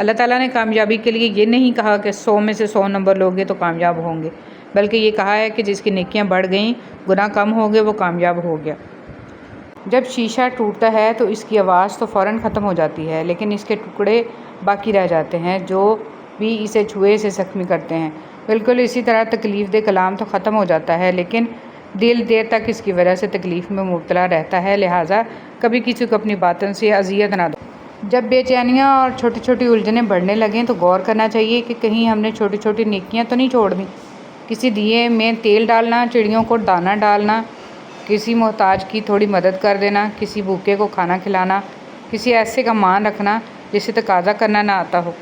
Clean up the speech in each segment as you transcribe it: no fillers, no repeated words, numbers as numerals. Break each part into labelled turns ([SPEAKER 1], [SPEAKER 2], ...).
[SPEAKER 1] اللہ تعالیٰ نے کامیابی کے لیے یہ نہیں کہا کہ 100 میں سے 100 نمبر لوگے تو کامیاب ہوں گے، بلکہ یہ کہا ہے کہ جس کی نیکیاں بڑھ گئیں، گناہ کم ہو گئے، وہ کامیاب ہو گیا۔ جب شیشہ ٹوٹتا ہے تو اس کی آواز تو فوراً ختم ہو جاتی ہے، لیکن اس کے ٹکڑے باقی رہ جاتے ہیں جو بھی اسے چھوئے سے زخمی کرتے ہیں۔ بالکل اسی طرح تکلیف دہ کلام تو ختم ہو جاتا ہے، لیکن دل دیر تک اس کی وجہ سے تکلیف میں مبتلا رہتا ہے، لہٰذا کبھی کسی کو اپنی باتوں سے اذیت نہ دو۔ جب بے چینیاں اور چھوٹی چھوٹی الجھنیں بڑھنے لگیں تو غور کرنا چاہیے کہ کہیں ہم نے چھوٹی چھوٹی نیکیاں تو نہیں چھوڑ دیں۔ کسی دیے میں تیل ڈالنا، چڑیوں کو دانہ ڈالنا، کسی محتاج کی تھوڑی مدد کر دینا، کسی بھوکے کو کھانا کھلانا، کسی ایسے کا مان رکھنا جسے تقاضا کرنا نہ آتا ہو۔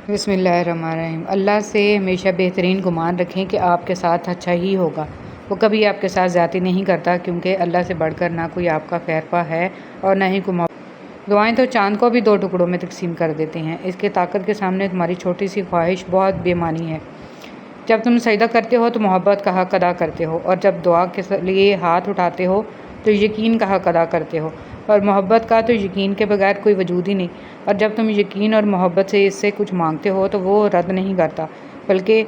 [SPEAKER 1] بسم اللہ الرحمن الرحیم۔ اللہ سے ہمیشہ بہترین گمان رکھیں کہ آپ کے ساتھ اچھا ہی ہوگا۔ وہ کبھی آپ کے ساتھ زیادتی نہیں کرتا، کیونکہ اللہ سے بڑھ کر نہ کوئی آپ کا خیرخواہ ہے اور نہ ہی کوئی محبت۔ دعائیں تو چاند کو بھی 2 ٹکڑوں میں تقسیم کر دیتی ہیں۔ اس کی طاقت کے سامنے تمہاری چھوٹی سی خواہش بہت بے معنی ہے۔ جب تم سجدہ کرتے ہو تو محبت کا حق ادا کرتے ہو، اور جب دعا کے لیے ہاتھ اٹھاتے ہو تو یقین کا حق ادا کرتے ہو، اور محبت کا تو یقین کے بغیر کوئی وجود ہی نہیں۔ اور جب تم یقین اور محبت سے اس سے کچھ مانگتے ہو تو وہ رد نہیں کرتا، بلکہ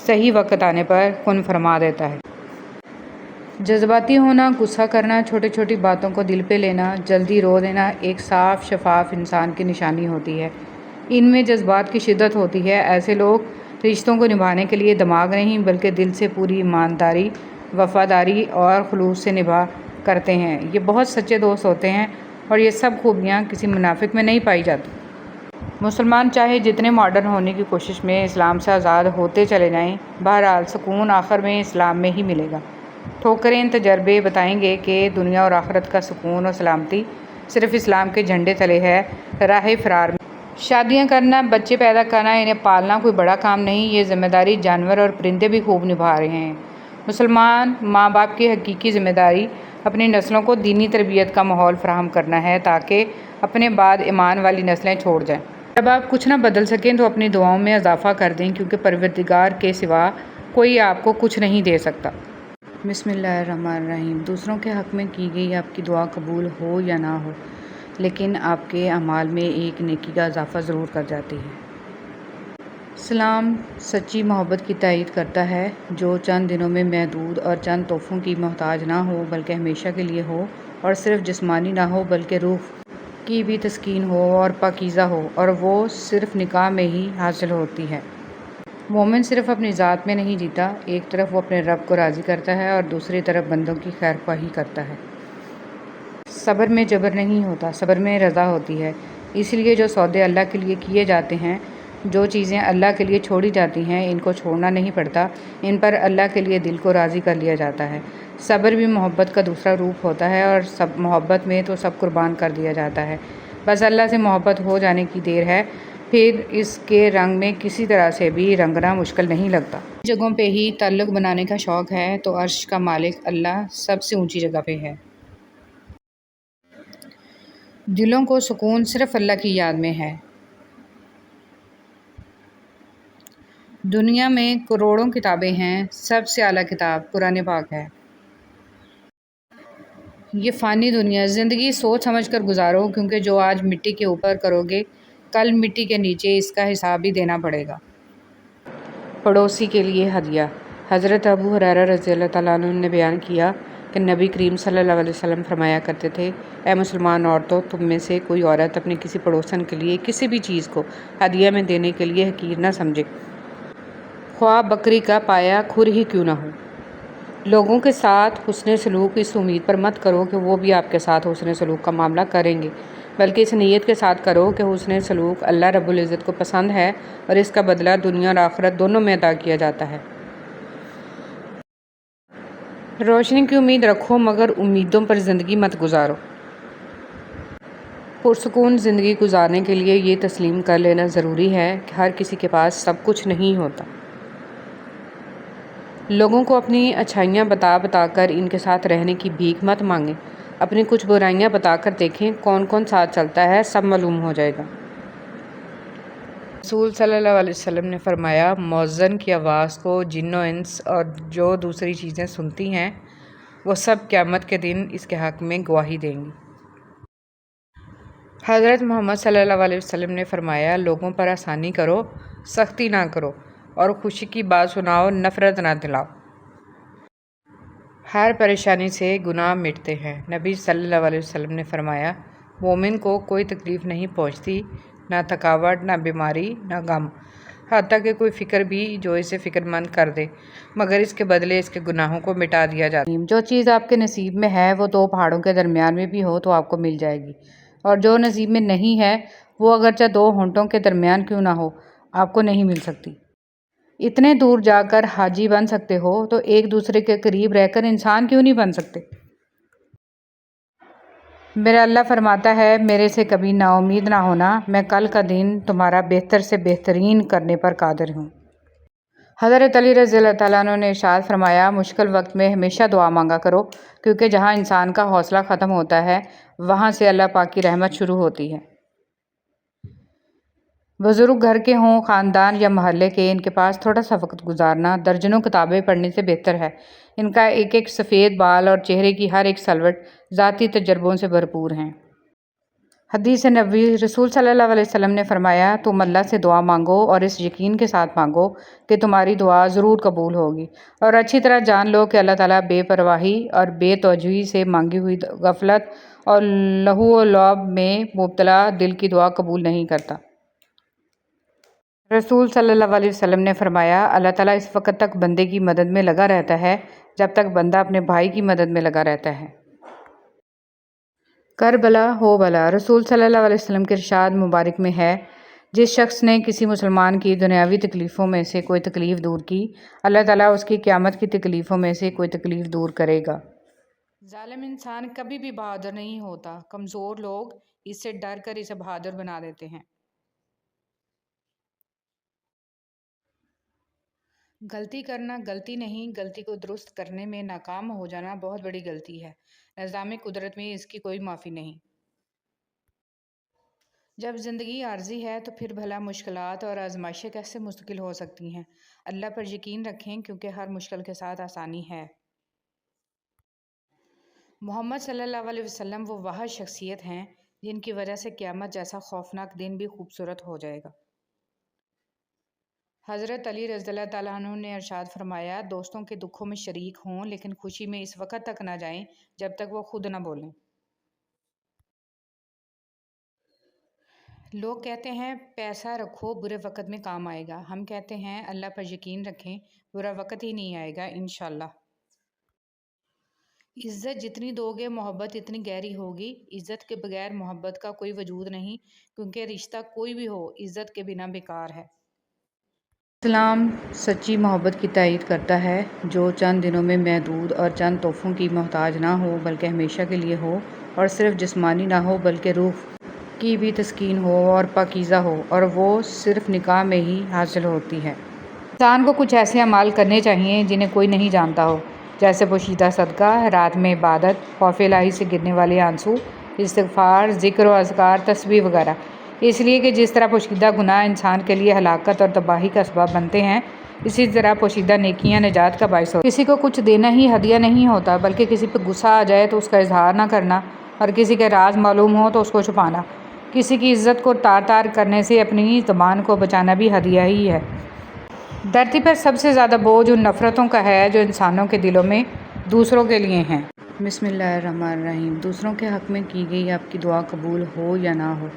[SPEAKER 1] صحیح وقت آنے پر کن فرما دیتا ہے۔ جذباتی ہونا، غصہ کرنا، چھوٹی چھوٹی باتوں کو دل پہ لینا، جلدی رو دینا ایک صاف شفاف انسان کی نشانی ہوتی ہے۔ ان میں جذبات کی شدت ہوتی ہے۔ ایسے لوگ رشتوں کو نبھانے کے لیے دماغ نہیں بلکہ دل سے پوری ایمانداری، وفاداری اور خلوص سے نبھا کرتے ہیں۔ یہ بہت سچے دوست ہوتے ہیں، اور یہ سب خوبیاں کسی منافق میں نہیں پائی جاتی۔ مسلمان چاہے جتنے ماڈرن ہونے کی کوشش میں اسلام سے آزاد ہوتے چلے جائیں، بہرحال سکون آخر میں اسلام میں ہی ملے گا۔ ٹھوکریں تجربے بتائیں گے کہ دنیا اور آخرت کا سکون اور سلامتی صرف اسلام کے جھنڈے تلے ہے، راہ فرار میں۔ شادیاں کرنا، بچے پیدا کرنا، انہیں پالنا کوئی بڑا کام نہیں۔ یہ ذمہ داری جانور اور پرندے بھی خوب نبھا رہے ہیں۔ مسلمان ماں باپ کی حقیقی ذمہ داری اپنی نسلوں کو دینی تربیت کا ماحول فراہم کرنا ہے، تاکہ اپنے بعد ایمان والی نسلیں چھوڑ جائیں۔ جب آپ کچھ نہ بدل سکیں تو اپنی دعاؤں میں اضافہ کر دیں، کیونکہ پروردگار کے سوا کوئی آپ کو کچھ نہیں دے سکتا۔ بسم اللہ الرحمن الرحیم۔ دوسروں کے حق میں کی گئی آپ کی دعا قبول ہو یا نہ ہو، لیکن آپ کے اعمال میں ایک نیکی کا اضافہ ضرور کر جاتی ہے۔ اسلام سچی محبت کی تائید کرتا ہے، جو چند دنوں میں محدود اور چند تحفوں کی محتاج نہ ہو بلکہ ہمیشہ کے لیے ہو، اور صرف جسمانی نہ ہو بلکہ روح کی بھی تسکین ہو اور پاکیزہ ہو، اور وہ صرف نکاح میں ہی حاصل ہوتی ہے۔ مومن صرف اپنی ذات میں نہیں جیتا، ایک طرف وہ اپنے رب کو راضی کرتا ہے اور دوسری طرف بندوں کی خیر خواہی کرتا ہے۔ صبر میں جبر نہیں ہوتا، صبر میں رضا ہوتی ہے۔ اس لیے جو سودے اللہ کے لیے کیے جاتے ہیں، جو چیزیں اللہ کے لیے چھوڑی جاتی ہیں، ان کو چھوڑنا نہیں پڑتا، ان پر اللہ کے لیے دل کو راضی کر لیا جاتا ہے۔ صبر بھی محبت کا دوسرا روپ ہوتا ہے، اور محبت میں تو سب قربان کر دیا جاتا ہے۔ بس اللہ سے محبت ہو جانے کی دیر ہے، پھر اس کے رنگ میں کسی طرح سے بھی رنگنا مشکل نہیں لگتا۔ جگہوں پہ ہی تعلق بنانے کا شوق ہے تو عرش کا مالک اللہ سب سے اونچی جگہ پہ ہے۔ دلوں کو سکون صرف اللہ کی یاد میں ہے۔ دنیا میں کروڑوں کتابیں ہیں، سب سے اعلیٰ کتاب قرآن پاک ہے۔ یہ فانی دنیا، زندگی سوچ سمجھ کر گزارو، کیونکہ جو آج مٹی کے اوپر کرو گے کل مٹی کے نیچے اس کا حساب بھی دینا پڑے گا۔ پڑوسی کے لیے ہدیہ۔ حضرت ابو ہریرہ رضی اللہ تعالیٰ عنہ نے بیان کیا کہ نبی کریم صلی اللہ علیہ وسلم فرمایا کرتے تھے، اے مسلمان عورتوں، تم میں سے کوئی عورت اپنے کسی پڑوسن کے لیے کسی بھی چیز کو ہدیہ میں دینے کے لیے حقیر نہ سمجھے، خواہ بکری کا پایا کھر ہی کیوں نہ ہو۔ لوگوں کے ساتھ حسن سلوک اس امید پر مت کرو کہ وہ بھی آپ کے ساتھ حسن سلوک کا معاملہ کریں گے، بلکہ اس نیت کے ساتھ کرو کہ حسن سلوک اللہ رب العزت کو پسند ہے اور اس کا بدلہ دنیا اور آخرت دونوں میں ادا کیا جاتا ہے۔ روشنی کی امید رکھو، مگر امیدوں پر زندگی مت گزارو۔ پرسکون زندگی گزارنے کے لیے یہ تسلیم کر لینا ضروری ہے کہ ہر کسی کے پاس سب کچھ نہیں ہوتا۔ لوگوں کو اپنی اچھائیاں بتا بتا کر ان کے ساتھ رہنے کی بھیک مت مانگیں، اپنی کچھ برائیاں بتا کر دیکھیں کون کون ساتھ چلتا ہے، سب معلوم ہو جائے گا۔ رسول صلی اللہ علیہ وسلم نے فرمایا، مؤذن کی آواز کو جن و انس اور جو دوسری چیزیں سنتی ہیں وہ سب قیامت کے دن اس کے حق میں گواہی دیں گی۔ حضرت محمد صلی اللہ علیہ وسلم نے فرمایا، لوگوں پر آسانی کرو، سختی نہ کرو، اور خوشی کی بات سناؤ، نفرت نہ دلاؤ۔ ہر پریشانی سے گناہ مٹتے ہیں۔ نبی صلی اللہ علیہ وسلم نے فرمایا، مومن کو کوئی تکلیف نہیں پہنچتی، نہ تھکاوٹ، نہ بیماری، نہ غم، حتیٰ کہ کوئی فکر بھی جو اسے فکر مند کر دے، مگر اس کے بدلے اس کے گناہوں کو مٹا دیا جاتا ہے۔ جو چیز آپ کے نصیب میں ہے وہ دو پہاڑوں کے درمیان میں بھی ہو تو آپ کو مل جائے گی، اور جو نصیب میں نہیں ہے وہ اگرچہ دو ہونٹوں کے درمیان کیوں نہ ہو آپ کو نہیں مل سکتی۔ اتنے دور جا کر حاجی بن سکتے ہو تو ایک دوسرے کے قریب رہ کر انسان کیوں نہیں بن سکتے؟ میرا اللہ فرماتا ہے، میرے سے کبھی نا امید نہ ہونا، میں کل کا دن تمہارا بہتر سے بہترین کرنے پر قادر ہوں۔ حضرت علی رضی اللہ تعالیٰ عنہ نے ارشاد فرمایا، مشکل وقت میں ہمیشہ دعا مانگا کرو، کیونکہ جہاں انسان کا حوصلہ ختم ہوتا ہے وہاں سے اللہ پاک کی رحمت شروع ہوتی ہے۔ بزرگ گھر کے ہوں، خاندان یا محلے کے، ان کے پاس تھوڑا سا وقت گزارنا درجنوں کتابیں پڑھنے سے بہتر ہے۔ ان کا ایک ایک سفید بال اور چہرے کی ہر ایک سلوٹ ذاتی تجربوں سے بھرپور ہیں۔ حدیث نبوی، رسول صلی اللہ علیہ وسلم نے فرمایا، تم اللہ سے دعا مانگو اور اس یقین کے ساتھ مانگو کہ تمہاری دعا ضرور قبول ہوگی، اور اچھی طرح جان لو کہ اللہ تعالیٰ بے پرواہی اور بے توجہی سے مانگی ہوئی غفلت اور لہو و لعب میں مبتلا دل کی دعا قبول نہیں کرتا۔ رسول صلی اللہ علیہ وسلم نے فرمایا، اللہ تعالیٰ اس وقت تک بندے کی مدد میں لگا رہتا ہے جب تک بندہ اپنے بھائی کی مدد میں لگا رہتا ہے۔ کر بلا ہو بلا، رسول صلی اللہ علیہ وسلم کے ارشاد مبارک میں ہے، جس شخص نے کسی مسلمان کی دنیاوی تکلیفوں میں سے کوئی تکلیف دور کی، اللہ تعالیٰ اس کی قیامت کی تکلیفوں میں سے کوئی تکلیف دور کرے گا۔ ظالم انسان کبھی بھی بہادر نہیں ہوتا، کمزور لوگ اس سے ڈر کر اسے بہادر بنا دیتے ہیں۔ غلطی کرنا غلطی نہیں، غلطی کو درست کرنے میں ناکام ہو جانا بہت بڑی غلطی ہے۔ نظام قدرت میں اس کی کوئی معافی نہیں۔ جب زندگی عارضی ہے تو پھر بھلا مشکلات اور آزمائشیں کیسے مستقل ہو سکتی ہیں؟ اللہ پر یقین رکھیں، کیونکہ ہر مشکل کے ساتھ آسانی ہے۔ محمد صلی اللہ علیہ وسلم وہ واحد شخصیت ہیں جن کی وجہ سے قیامت جیسا خوفناک دن بھی خوبصورت ہو جائے گا۔ حضرت علی رضی اللہ تعالیٰ عنہ نے ارشاد فرمایا، دوستوں کے دکھوں میں شریک ہوں لیکن خوشی میں اس وقت تک نہ جائیں جب تک وہ خود نہ بولیں۔ لوگ کہتے ہیں پیسہ رکھو برے وقت میں کام آئے گا، ہم کہتے ہیں اللہ پر یقین رکھیں، برا وقت ہی نہیں آئے گا انشاءاللہ۔ عزت جتنی دو گے محبت اتنی گہری ہوگی۔ عزت کے بغیر محبت کا کوئی وجود نہیں، کیونکہ رشتہ کوئی بھی ہو عزت کے بنا بیکار ہے۔ اسلام سچی محبت کی تائید کرتا ہے، جو چند دنوں میں محدود اور چند تحفوں کی محتاج نہ ہو بلکہ ہمیشہ کے لیے ہو، اور صرف جسمانی نہ ہو بلکہ روح کی بھی تسکین ہو اور پاکیزہ ہو، اور وہ صرف نکاح میں ہی حاصل ہوتی ہے۔ انسان کو کچھ ایسے اعمال کرنے چاہیے جنہیں کوئی نہیں جانتا ہو، جیسے پوشیدہ صدقہ، رات میں عبادت، خوف الہی سے گرنے والے آنسو، استغفار، ذکر و اذکار، تسبیح وغیرہ، اس لیے کہ جس طرح پوشیدہ گناہ انسان کے لیے ہلاکت اور تباہی کا اسباب بنتے ہیں، اسی طرح پوشیدہ نیکیاں نجات کا باعث ہوتی ہیں۔ کسی کو کچھ دینا ہی ہدیہ نہیں ہوتا، بلکہ کسی پہ غصہ آ جائے تو اس کا اظہار نہ کرنا، اور کسی کے راز معلوم ہو تو اس کو چھپانا، کسی کی عزت کو تار تار کرنے سے اپنی زبان کو بچانا بھی ہدیہ ہی ہے۔ دھرتی پر سب سے زیادہ بوجھ ان نفرتوں کا ہے جو انسانوں کے دلوں میں دوسروں کے لیے ہیں۔ بسم اللہ الرحمن الرحیم۔ دوسروں کے حق میں کی گئی آپ کی دعا قبول ہو یا نہ ہو،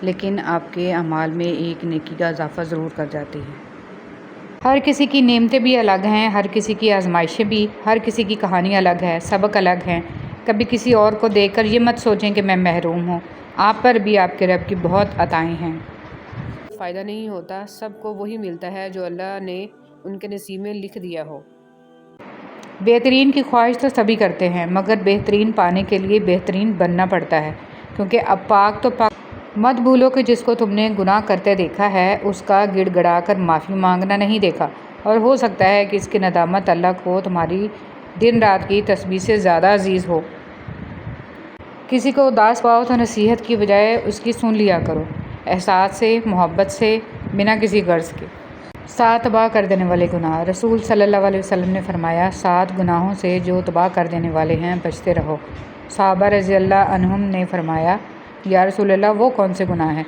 [SPEAKER 1] لیکن آپ کے اعمال میں ایک نیکی کا اضافہ ضرور کر جاتی ہے۔ ہر کسی کی نعمتیں بھی الگ ہیں، ہر کسی کی آزمائشیں بھی، ہر کسی کی کہانی الگ ہے، سبق الگ ہیں۔ کبھی کسی اور کو دیکھ کر یہ مت سوچیں کہ میں محروم ہوں، آپ پر بھی آپ کے رب کی بہت عطائیں ہیں۔ فائدہ نہیں ہوتا، سب کو وہی ملتا ہے جو اللہ نے ان کے نصیب میں لکھ دیا ہو۔ بہترین کی خواہش تو سبھی کرتے ہیں، مگر بہترین پانے کے لیے بہترین بننا پڑتا ہے، کیونکہ اب پاک تو پاک۔ مت بھولو کہ جس کو تم نے گناہ کرتے دیکھا ہے اس کا گڑ گڑا کر معافی مانگنا نہیں دیکھا، اور ہو سکتا ہے کہ اس کی ندامت اللہ کو تمہاری دن رات کی تسبیح سے زیادہ عزیز ہو۔ کسی کو اداس پاؤ تو نصیحت کی بجائے اس کی سن لیا کرو، احساس سے، محبت سے، بنا کسی غرض کے۔ 7 تباہ کر دینے والے گناہ، رسول صلی اللہ علیہ وسلم نے فرمایا، 7 گناہوں سے جو تباہ کر دینے والے ہیں بچتے رہو۔ صحابہ رضی اللہ عنہم نے فرمایا، یا رسول اللہ وہ کون سے گناہ ہیں؟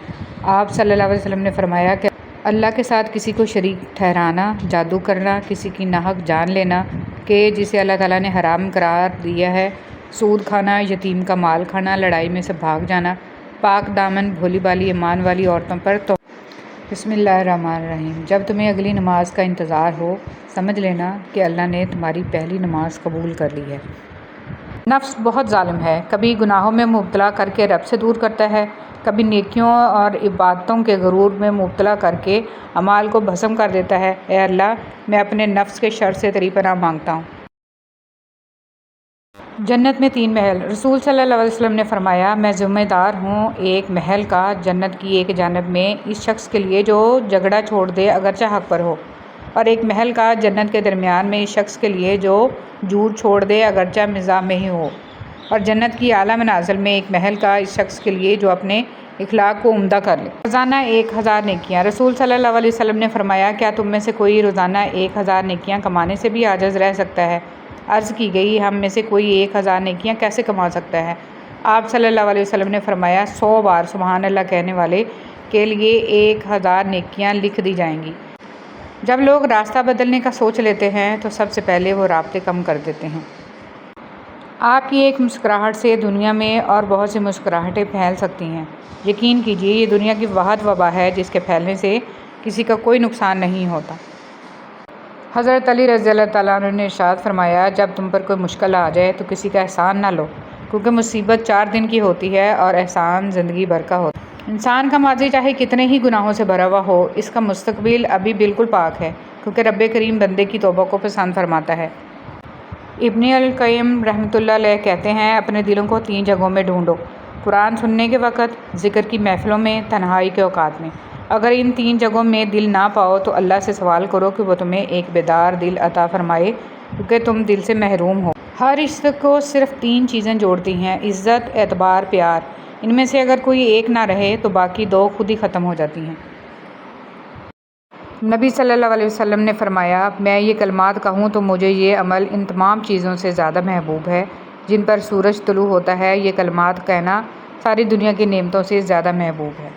[SPEAKER 1] آپ صلی اللہ علیہ وسلم نے فرمایا کہ اللہ کے ساتھ کسی کو شریک ٹھہرانا، جادو کرنا، کسی کی ناحق جان لینا کہ جسے اللہ تعالیٰ نے حرام قرار دیا ہے، سود کھانا، یتیم کا مال کھانا، لڑائی میں سے بھاگ جانا، پاک دامن بھولی بالی ایمان والی عورتوں پر تو بسم اللہ الرحمن الرحیم۔ جب تمہیں اگلی نماز کا انتظار ہو، سمجھ لینا کہ اللہ نے تمہاری پہلی نماز قبول کر لی ہے۔ نفس بہت ظالم ہے، کبھی گناہوں میں مبتلا کر کے رب سے دور کرتا ہے، کبھی نیکیوں اور عبادتوں کے غرور میں مبتلا کر کے اعمال کو بھسم کر دیتا ہے۔ اے اللہ، میں اپنے نفس کے شر سے تیری پناہ مانگتا ہوں۔ جنت میں 3 محل۔ رسول صلی اللہ علیہ وسلم نے فرمایا، میں ذمہ دار ہوں ایک محل کا جنت کی ایک جانب میں اس شخص کے لیے جو جھگڑا چھوڑ دے اگرچہ حق پر ہو، اور ایک محل کا جنت کے درمیان میں اس شخص کے لیے جو جھوٹ چھوڑ دے اگرچہ مزاح میں ہی ہو، اور جنت کی اعلیٰ منازل میں ایک محل کا اس شخص کے لیے جو اپنے اخلاق کو عمدہ کر لے۔ روزانہ 1000 نیکیاں۔ رسول صلی اللہ علیہ وسلم نے فرمایا، کیا تم میں سے کوئی روزانہ 1000 نیکیاں کمانے سے بھی عاجز رہ سکتا ہے؟ عرض کی گئی، ہم میں سے کوئی 1000 نیکیاں کیسے کما سکتا ہے؟ آپ صلی اللہ علیہ وسلم نے فرمایا، 100 بار سبحان اللہ کہنے والے کے لیے 1000 نیکیاں لکھ دی جائیں گی۔ جب لوگ راستہ بدلنے کا سوچ لیتے ہیں تو سب سے پہلے وہ رابطے کم کر دیتے ہیں۔ آپ کی ایک مسکراہٹ سے دنیا میں اور بہت سی مسکراہٹیں پھیل سکتی ہیں۔ یقین کیجیے، یہ دنیا کی واحد وبا ہے جس کے پھیلنے سے کسی کا کوئی نقصان نہیں ہوتا۔ حضرت علی رضی اللہ تعالیٰ عنہ نے ارشاد فرمایا، جب تم پر کوئی مشکل آ جائے تو کسی کا احسان نہ لو، کیونکہ مصیبت 4 دن کی ہوتی ہے اور احسان زندگی بھر کا ہوتا ہے۔ انسان کا ماضی چاہے کتنے ہی گناہوں سے بھرا ہوا ہو، اس کا مستقبل ابھی بالکل پاک ہے، کیونکہ رب کریم بندے کی توبہ کو پسند فرماتا ہے۔ ابن القیم رحمۃ اللہ علیہ کہتے ہیں، اپنے دلوں کو 3 جگہوں میں ڈھونڈو: قرآن سننے کے وقت، ذکر کی محفلوں میں، تنہائی کے اوقات میں۔ اگر ان 3 جگہوں میں دل نہ پاؤ تو اللہ سے سوال کرو کہ وہ تمہیں ایک بیدار دل عطا فرمائے، کیونکہ تم دل سے محروم ہو۔ ہر رشتے کو صرف 3 چیزیں جوڑتی ہیں: عزت، اعتبار، پیار۔ ان میں سے اگر کوئی ایک نہ رہے تو باقی 2 خود ہی ختم ہو جاتی ہیں۔ نبی صلی اللہ علیہ وسلم نے فرمایا، میں یہ کلمات کہوں تو مجھے یہ عمل ان تمام چیزوں سے زیادہ محبوب ہے جن پر سورج طلوع ہوتا ہے۔ یہ کلمات کہنا ساری دنیا کی نعمتوں سے زیادہ محبوب ہے۔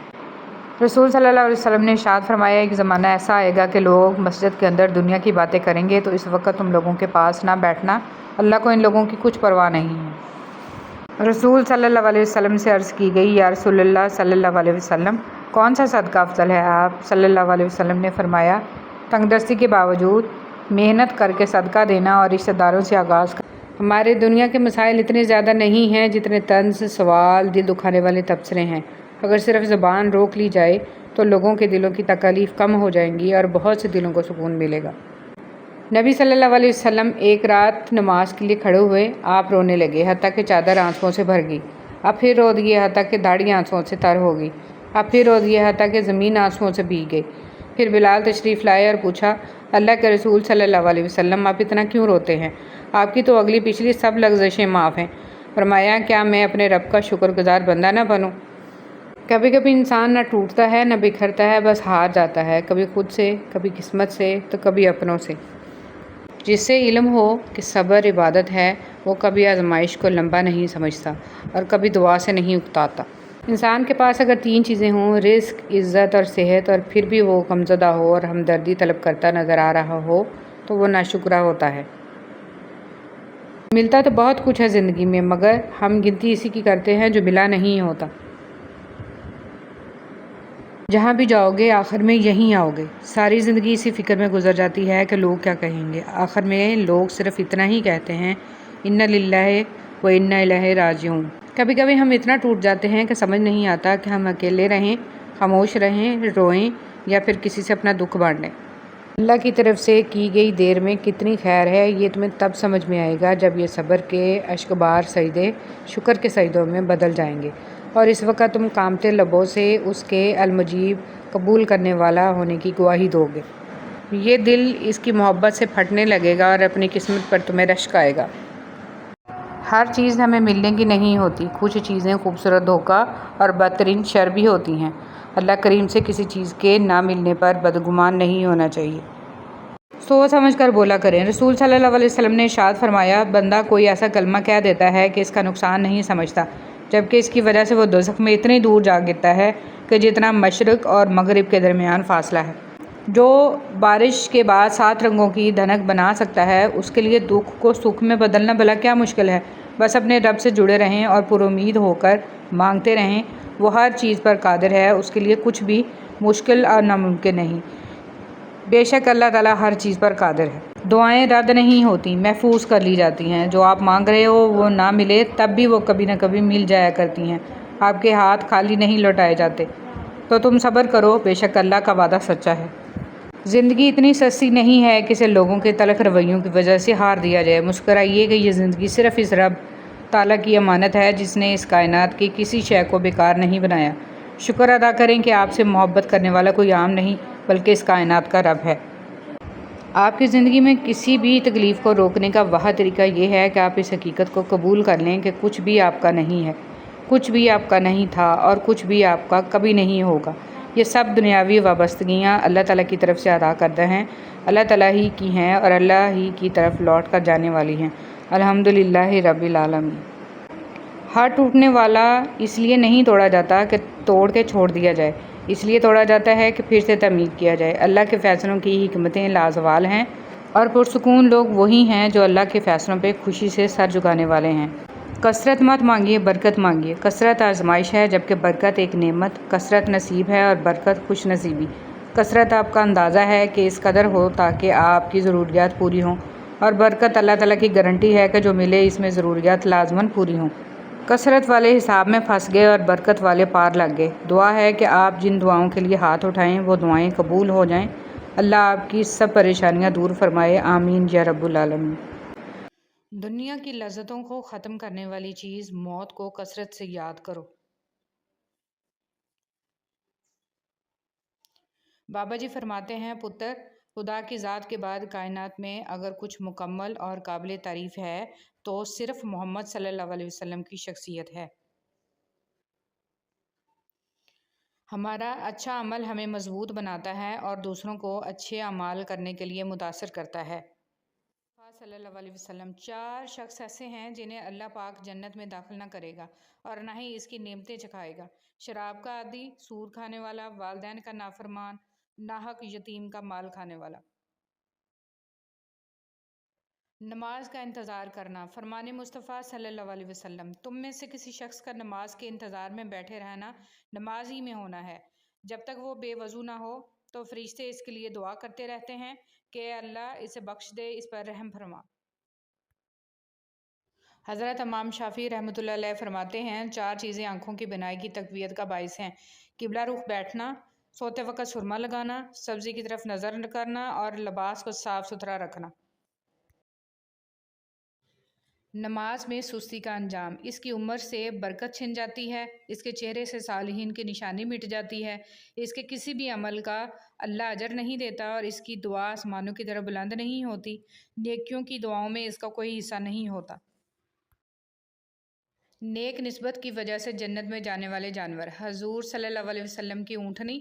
[SPEAKER 1] رسول صلی اللہ علیہ وسلم نے ارشاد فرمایا، ایک زمانہ ایسا آئے گا کہ لوگ مسجد کے اندر دنیا کی باتیں کریں گے تو اس وقت تم لوگوں کے پاس نہ بیٹھنا، اللہ کو ان لوگوں کی کچھ پرواہ نہیں ہے۔ رسول صلی اللہ علیہ وسلم سے عرض کی گئی، یا رسول اللہ صلی اللہ علیہ وسلم، کون سا صدقہ افضل ہے؟ آپ صلی اللہ علیہ وسلم نے فرمایا، تنگ دستی کے باوجود محنت کر کے صدقہ دینا اور رشتہ داروں سے آغاز کرنا۔ ہمارے دنیا کے مسائل اتنے زیادہ نہیں ہیں جتنے طنز، سوال، دل دکھانے والے تبصرے ہیں۔ اگر صرف زبان روک لی جائے تو لوگوں کے دلوں کی تکالیف کم ہو جائیں گی اور بہت سے دلوں کو سکون ملے گا۔ نبی صلی اللہ علیہ وسلم ایک رات نماز کے لیے کھڑے ہوئے، آپ رونے لگے حتیٰ کہ چادر آنسوؤں سے بھر گئی۔ اب پھر رو دیے حتیٰ کہ داڑھی آنسوؤں سے تر ہو گئی۔ اب پھر رو دیے حتیٰ کہ زمین آنسوؤں سے بھیگ گئی۔ پھر بلال تشریف لائے اور پوچھا، اللہ کے رسول صلی اللہ علیہ وسلم، آپ اتنا کیوں روتے ہیں؟ آپ کی تو اگلی پچھلی سب لغزشیں معاف ہیں۔ فرمایا، کیا میں اپنے رب کا شکر گزار بندہ نہ بنوں؟ کبھی کبھی انسان نہ ٹوٹتا ہے نہ بکھرتا ہے، بس ہار جاتا ہے، کبھی خود سے، کبھی قسمت سے، تو کبھی اپنوں سے۔ جس سے علم ہو کہ صبر عبادت ہے، وہ کبھی آزمائش کو لمبا نہیں سمجھتا اور کبھی دعا سے نہیں اکتاتا۔ انسان کے پاس اگر 3 چیزیں ہوں، رزق، عزت اور صحت، اور پھر بھی وہ غمزدہ ہو اور ہمدردی طلب کرتا نظر آ رہا ہو تو وہ ناشکرا ہوتا ہے۔ ملتا تو بہت کچھ ہے زندگی میں، مگر ہم گنتی اسی کی کرتے ہیں جو ملا نہیں ہوتا۔ جہاں بھی جاؤ گے آخر میں یہیں آؤ گے۔ ساری زندگی اسی فکر میں گزر جاتی ہے کہ لوگ کیا کہیں گے۔ آخر میں لوگ صرف اتنا ہی کہتے ہیں، انا للہ و انا الیہ راجعون۔ کبھی کبھی ہم اتنا ٹوٹ جاتے ہیں کہ سمجھ نہیں آتا کہ ہم اکیلے رہیں، خاموش رہیں، روئیں یا پھر کسی سے اپنا دکھ بانٹ لیں۔ اللہ کی طرف سے کی گئی دیر میں کتنی خیر ہے، یہ تمہیں تب سمجھ میں آئے گا جب یہ صبر کے اشکبار سجدے شکر کے سجدوں میں بدل جائیں گے، اور اس وقت تم کانپتے لبوں سے اس کے المجیب قبول کرنے والا ہونے کی گواہی دو گے۔ یہ دل اس کی محبت سے پھٹنے لگے گا اور اپنی قسمت پر تمہیں رشک آئے گا۔ ہر چیز ہمیں ملنے کی نہیں ہوتی، کچھ چیزیں خوبصورت دھوکہ اور بدترین شر بھی ہوتی ہیں۔ اللہ کریم سے کسی چیز کے نہ ملنے پر بدگمان نہیں ہونا چاہیے، سوچ سمجھ کر بولا کریں۔ رسول صلی اللہ علیہ وسلم نے ارشاد فرمایا، بندہ کوئی ایسا کلمہ کہہ دیتا ہے کہ اس کا نقصان نہیں سمجھتا، جبکہ اس کی وجہ سے وہ دوزخ میں اتنی دور جا گرتا ہے کہ جتنا مشرق اور مغرب کے درمیان فاصلہ ہے۔ جو بارش کے بعد 7 رنگوں کی دھنک بنا سکتا ہے، اس کے لیے دکھ کو سکھ میں بدلنا بھلا کیا مشکل ہے؟ بس اپنے رب سے جڑے رہیں اور پر امید ہو کر مانگتے رہیں۔ وہ ہر چیز پر قادر ہے، اس کے لیے کچھ بھی مشکل اور ناممکن نہیں۔ بے شک اللہ تعالیٰ ہر چیز پر قادر ہے۔ دعائیں رد نہیں ہوتی، محفوظ کر لی جاتی ہیں۔ جو آپ مانگ رہے ہو وہ نہ ملے تب بھی وہ کبھی نہ کبھی مل جایا کرتی ہیں۔ آپ کے ہاتھ خالی نہیں لوٹائے جاتے۔ تو تم صبر کرو، بے شک اللہ کا وعدہ سچا ہے۔ زندگی اتنی سستی نہیں ہے کہ اسے لوگوں کے تلخ رویوں کی وجہ سے ہار دیا جائے۔ مسکرائیے کہ یہ زندگی صرف اس رب تعالیٰ کی امانت ہے جس نے اس کائنات کی کسی شے کو بیکار نہیں بنایا۔ شکر ادا کریں کہ آپ سے محبت کرنے والا کوئی عام نہیں بلکہ اس کائنات کا رب ہے۔ آپ کی زندگی میں کسی بھی تکلیف کو روکنے کا واحد طریقہ یہ ہے کہ آپ اس حقیقت کو قبول کر لیں کہ کچھ بھی آپ کا نہیں ہے، کچھ بھی آپ کا نہیں تھا اور کچھ بھی آپ کا کبھی نہیں ہوگا۔ یہ سب دنیاوی وابستگیاں اللہ تعالیٰ کی طرف سے ادا کردہ ہیں، اللہ تعالیٰ ہی کی ہیں اور اللہ ہی کی طرف لوٹ کر جانے والی ہیں۔ الحمدللہ رب العالمین۔ ہاتھ ٹوٹنے والا اس لیے نہیں توڑا جاتا کہ توڑ کے چھوڑ دیا جائے، اس لیے توڑا جاتا ہے کہ پھر سے تعمیر کیا جائے۔ اللہ کے فیصلوں کی حکمتیں لازوال ہیں اور پرسکون لوگ وہی ہیں جو اللہ کے فیصلوں پہ خوشی سے سر جھکانے والے ہیں۔ کثرت مت مانگیے، برکت مانگیے۔ کثرت آزمائش ہے جبکہ برکت ایک نعمت۔ کثرت نصیب ہے اور برکت خوش نصیبی۔ کثرت آپ کا اندازہ ہے کہ اس قدر ہو تاکہ آپ کی ضروریات پوری ہوں، اور برکت اللہ تعالیٰ کی گارنٹی ہے کہ جو ملے اس میں ضروریات لازماً پوری ہوں۔ کثرت والے حساب میں پھنس گئے اور برکت والے پار لگ گئے۔ دعا ہے کہ آپ جن دعاؤں کے لیے ہاتھ اٹھائیں وہ دعائیں قبول ہو جائیں۔ اللہ آپ کی سب پریشانیاں دور فرمائے، آمین یا رب العالمین۔ دنیا کی لذتوں کو ختم کرنے والی چیز موت کو کثرت سے یاد کرو۔ بابا جی فرماتے ہیں، پتر، خدا کی ذات کے بعد کائنات میں اگر کچھ مکمل اور قابل تعریف ہے تو صرف محمد صلی اللہ علیہ وسلم کی شخصیت ہے۔ ہمارا اچھا عمل ہمیں مضبوط بناتا ہے اور دوسروں کو اچھے اعمال کرنے کے لیے متاثر کرتا ہے۔ صلی اللہ علیہ وسلم، 4 شخص ایسے ہیں جنہیں اللہ پاک جنت میں داخل نہ کرے گا اور نہ ہی اس کی نعمتیں چکھائے گا: شراب کا عادی، سود کھانے والا، والدین کا نافرمان، ناحق یتیم کا مال کھانے والا۔ نماز کا انتظار کرنا، فرمان مصطفیٰ صلی اللہ علیہ وسلم، تم میں سے کسی شخص کا نماز کے انتظار میں بیٹھے رہنا نماز ہی میں ہونا ہے۔ جب تک وہ بے وضو نہ ہو تو فرشتے اس کے لیے دعا کرتے رہتے ہیں کہ اے اللہ اسے بخش دے، اس پر رحم فرما۔ حضرت امام شافعی رحمۃ اللہ علیہ فرماتے ہیں، 4 چیزیں آنکھوں کی بینائی کی تقویت کا باعث ہیں: قبلہ رخ بیٹھنا، سوتے وقت سرما لگانا، سبزی کی طرف نظر کرنا اور لباس کو صاف ستھرا رکھنا۔ نماز میں سستی کا انجام، اس کی عمر سے برکت چھن جاتی ہے، اس کے چہرے سے صالحین کی نشانی مٹ جاتی ہے، اس کے کسی بھی عمل کا اللہ اجر نہیں دیتا اور اس کی دعا آسمانوں کی طرف بلند نہیں ہوتی، نیکیوں کی دعاؤں میں اس کا کوئی حصہ نہیں ہوتا۔ نیک نسبت کی وجہ سے جنت میں جانے والے جانور: حضور صلی اللہ علیہ وسلم کی اونٹنی،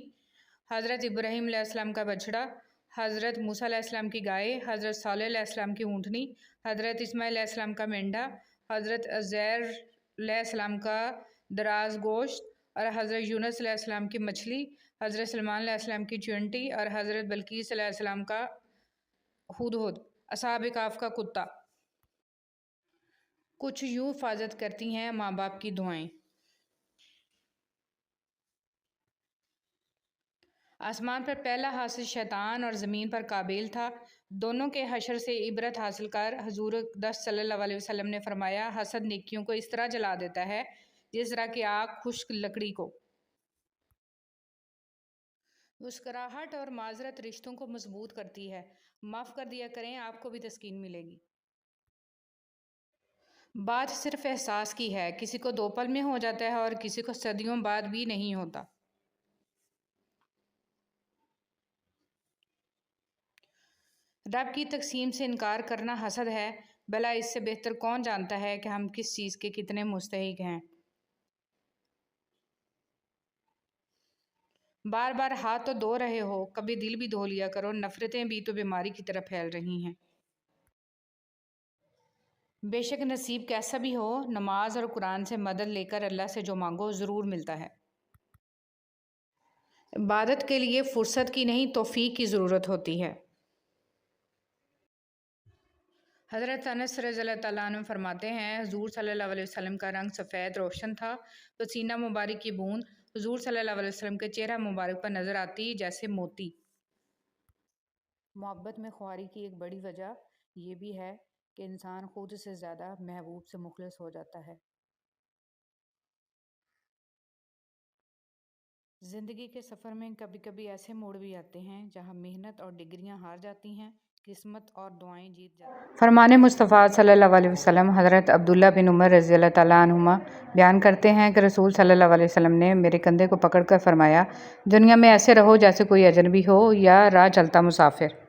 [SPEAKER 1] حضرت ابراہیم علیہ السلام کا بچڑا، حضرت موسیٰ علیہ السلام کی گائے، حضرت صالح علیہ السلام کی اونٹنی، حضرت اسماعیل علیہ السلام کا مینڈھا، حضرت عزیر علیہ السلام کا دراز گوشت اور حضرت یونس علیہ السلام کی مچھلی، حضرت سلمان علیہ السلام کی چیونٹی اور حضرت بلقیس علیہ السلام کا ہدہد، اصحاب کہف کا کتا۔ کچھ یوں حفاظت کرتی ہیں ماں باپ کی دعائیں: آسمان پر پہلا حاسد شیطان اور زمین پر قابیل تھا، دونوں کے حشر سے عبرت حاصل کر حضور اقدس صلی اللہ علیہ وسلم نے فرمایا، حسد نیکیوں کو اس طرح جلا دیتا ہے جس طرح کہ آگ خشک لکڑی کو۔ مسکراہٹ اور معذرت رشتوں کو مضبوط کرتی ہے، معاف کر دیا کریں، آپ کو بھی تسکین ملے گی۔ بات صرف احساس کی ہے، کسی کو 2 پل میں ہو جاتا ہے اور کسی کو صدیوں بعد بھی نہیں ہوتا۔ رب کی تقسیم سے انکار کرنا حسد ہے، بھلا اس سے بہتر کون جانتا ہے کہ ہم کس چیز کے کتنے مستحق ہیں۔ بار بار ہاتھ تو دھو رہے ہو، کبھی دل بھی دھو لیا کرو، نفرتیں بھی تو بیماری کی طرح پھیل رہی ہیں۔ بے شک نصیب کیسا بھی ہو، نماز اور قرآن سے مدد لے کر اللہ سے جو مانگو ضرور ملتا ہے۔ عبادت کے لیے فرصت کی نہیں توفیق کی ضرورت ہوتی ہے۔ حضرت انس رضی اللہ تعالیٰ عنہ فرماتے ہیں حضور صلی اللہ علیہ وسلم کا رنگ سفید روشن تھا، پسینہ مبارک کی بوند حضور صلی اللہ علیہ وسلم کے چہرہ مبارک پر نظر آتی جیسے موتی۔ محبت میں خواری کی ایک بڑی وجہ یہ بھی ہے کہ انسان خود سے زیادہ محبوب سے مخلص ہو جاتا ہے۔ زندگی کے سفر میں کبھی کبھی ایسے موڑ بھی آتے ہیں جہاں محنت اور ڈگریاں ہار جاتی ہیں، قسمت اور دعائیں جیت جاتی ہیں۔ فرمان مصطفیٰ صلی اللہ علیہ وسلم حضرت عبداللہ بن عمر رضی اللہ تعالیٰ عنہما بیان کرتے ہیں کہ رسول صلی اللہ علیہ وسلم نے میرے کندھے کو پکڑ کر فرمایا، دنیا میں ایسے رہو جیسے کوئی اجنبی ہو یا راہ چلتا مسافر۔